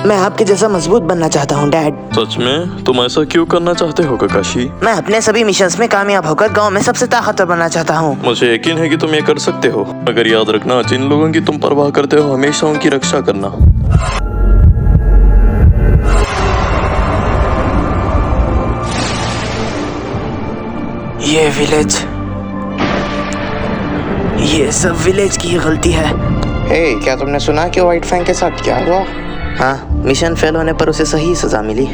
मैं आपके जैसा मजबूत बनना चाहता हूँ डैड। सच में? तुम ऐसा क्यों करना चाहते हो काकाशी? मैं अपने सभी मिशंस में कामयाब होकर गांव में सबसे ताकतवर बनना चाहता हूँ। मुझे यकीन है कि तुम ये कर सकते हो, मगर याद रखना, जिन लोगों की तुम परवाह करते हो हमेशा उनकी रक्षा करना। ये विलेज, ये सब विलेज की ही गलती है। क्या तुमने सुना कि व्हाइट फैंग के साथ क्या हुआ? हाँ, मिशन फेल होने पर उसे सही सजा मिली।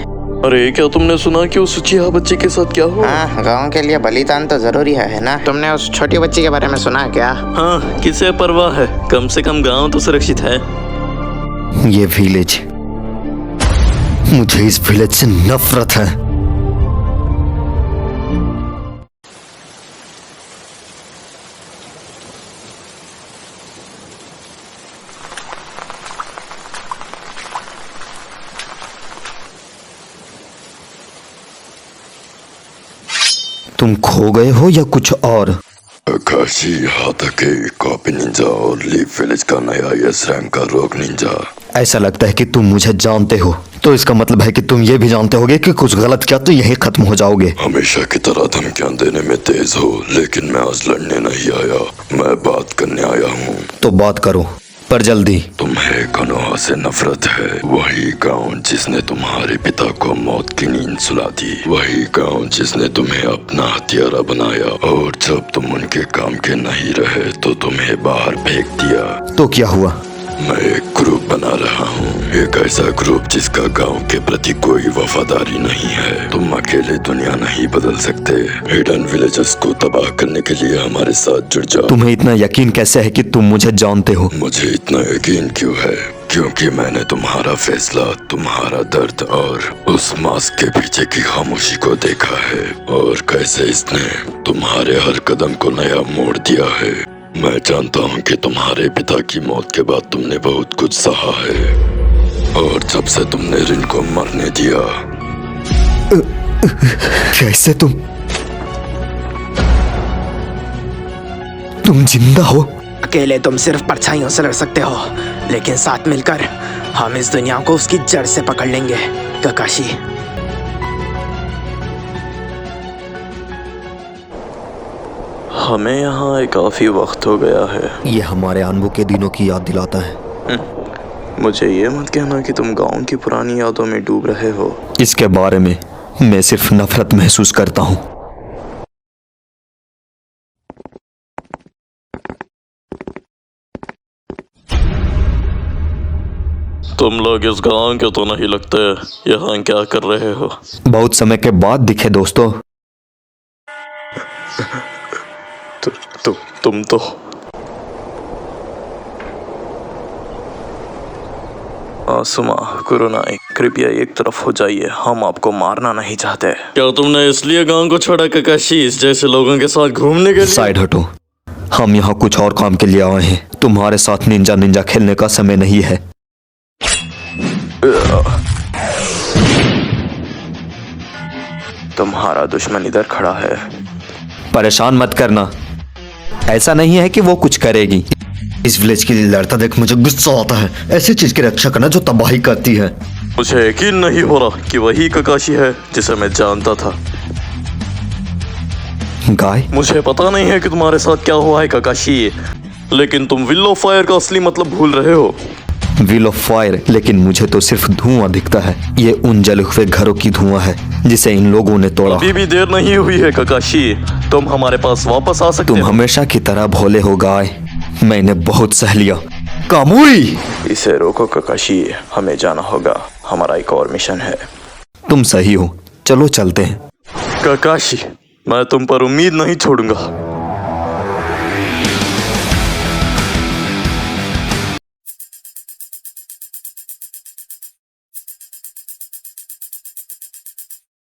अरे क्या तुमने सुना कि उस उचिहा बच्ची के साथ क्या हुआ? हाँ, गांव के लिए बलिदान तो जरूरी है ना? तुमने उस छोटी बच्ची के बारे में सुना क्या? हाँ, किसे परवाह है, कम से कम गांव तो सुरक्षित है। ये विलेज, मुझे इस विलेज से नफरत है। तुम खो गए हो या कुछ और? काशी हाथाके कॉपी निंजा और लीफ विलेज का नया एस रैंक का रोग निंजा। ऐसा लगता है कि तुम मुझे जानते हो, तो इसका मतलब है कि तुम ये भी जानते होगे कि कुछ गलत किया तो यही खत्म हो जाओगे। हमेशा की तरह धमकियां देने में तेज हो, लेकिन मैं आज लड़ने नहीं आया, मैं बात करने आया हूँ। तो बात करो, पर जल्दी। तुम्हें कनोहा से नफरत है, वही गांव जिसने तुम्हारे पिता को मौत की नींद सुला दी, वही गांव जिसने तुम्हें अपना हथियारा बनाया, और जब तुम उनके काम के नहीं रहे तो तुम्हें बाहर फेंक दिया। तो क्या हुआ? मैं एक ग्रुप बना रहा हूँ, एक ऐसा ग्रुप जिसका गांव के प्रति कोई वफादारी नहीं है। तुम अकेले दुनिया नहीं बदल सकते, हिडन विलेजेस को तबाह करने के लिए हमारे साथ जुड़ जाओ। तुम्हें इतना यकीन कैसे है कि तुम मुझे जानते हो? मुझे इतना यकीन क्यों है? क्योंकि मैंने तुम्हारा फैसला, तुम्हारा दर्द और उस मास्क के पीछे की खामोशी को देखा है, और कैसे इसने तुम्हारे हर कदम को नया मोड़ दिया है। मैं जानता हूँ कि तुम्हारे पिता की मौत के बाद तुमने बहुत कुछ सहा है, और जब से तुमने रिन को मरने दिया। कैसे तुम जिंदा हो? अकेले तुम सिर्फ परछाइयों से लड़ सकते हो, लेकिन साथ मिलकर हम इस दुनिया को उसकी जड़ से पकड़ लेंगे काकाशी। हमें यहाँ काफी वक्त हो गया है। ये हमारे अनुभव के दिनों की याद दिलाता है। मुझे ये मत कहना कि तुम गांव की पुरानी यादों में डूब रहे हो। इसके बारे में मैं सिर्फ नफरत महसूस करता हूँ। तुम लोग इस गांव के तो नहीं लगते, यहाँ क्या कर रहे हो? बहुत समय के बाद दिखे दोस्तों। तुम तो आसमा, कुरुनाई, कृपया एक तरफ हो जाइए, हम आपको मारना नहीं चाहते। क्या तुमने इसलिए गांव को छोड़ा काकाशी, इस जैसे लोगों के साथ घूमने के लिए? साइड हटो, हम यहाँ कुछ और काम के लिए आए हैं। तुम्हारे साथ निंजा खेलने का समय नहीं है। तुम्हारा दुश्मन इधर खड़ा है। परेशान मत करना, ऐसा नहीं है कि वो कुछ करेगी। इस विलेज के लिए लड़ता देख मुझे गुस्सा आता है। ऐसी चीज की रक्षा करना जो तबाही करती है। मुझे यकीन नहीं हो रहा कि वही काकाशी है जिसे मैं जानता था। गाय, मुझे पता नहीं है कि तुम्हारे साथ क्या हुआ है काकाशी, लेकिन तुम विल ऑफ फायर का असली मतलब भूल रहे हो। व्हील ऑफ फायर, लेकिन मुझे तो सिर्फ धुआं दिखता है। ये उन जले हुए घरों की धुआं है जिसे इन लोगों ने तोड़ा। अभी भी देर नहीं हुई है काकाशी, तुम हमारे पास वापस आ सकते हो। तुम हमेशा की तरह भोले हो गाय, मैंने बहुत सह लिया। कामुई, इसे रोको काकाशी, हमें जाना होगा, हमारा एक और मिशन है। तुम सही हो, चलो चलते हैं। काकाशी, मैं तुम पर उम्मीद नहीं छोड़ूंगा।